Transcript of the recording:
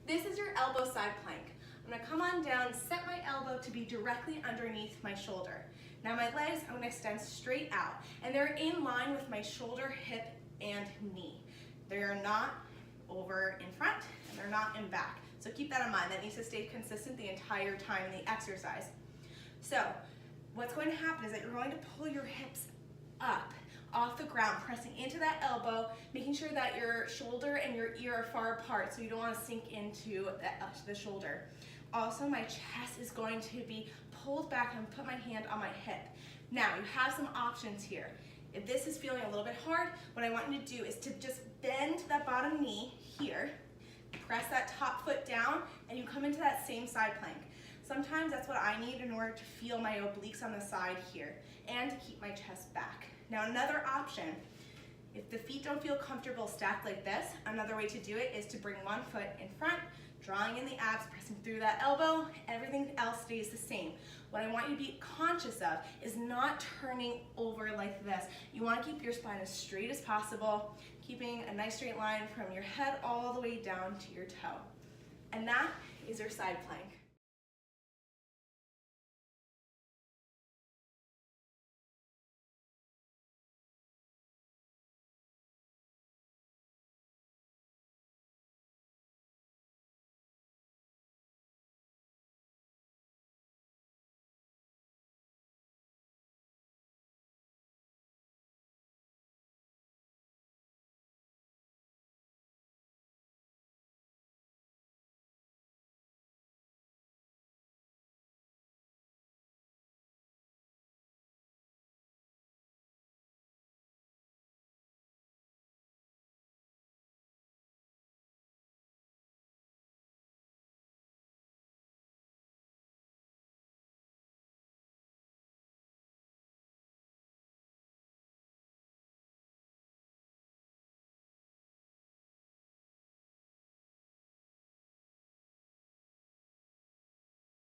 This is your elbow side plank. I'm gonna come on down, set my elbow to be directly underneath my shoulder. Now my legs, I'm gonna extend straight out, and they're in line with my shoulder, hip, and knee. They're not over in front, and they're not in back. So keep that in mind. That needs to stay consistent the entire time in the exercise. So what's going to happen is that you're going to pull your hips up off the ground, pressing into that elbow, making sure that your shoulder and your ear are far apart so you don't want to sink into the shoulder. Also, my chest is going to be pulled back and put my hand on my hip. Now, you have some options here. If this is feeling a little bit hard, what I want you to do is to just bend that bottom knee here, press that top foot down, and you come into that same side plank. Sometimes that's what I need in order to feel my obliques on the side here and to keep my chest back. Now another option, if the feet don't feel comfortable stacked like this, another way to do it is to bring one foot in front, drawing in the abs, pressing through that elbow, everything else stays the same. What I want you to be conscious of is not turning over like this. You want to keep your spine as straight as possible, keeping a nice straight line from your head all the way down to your toe. And that is your side plank.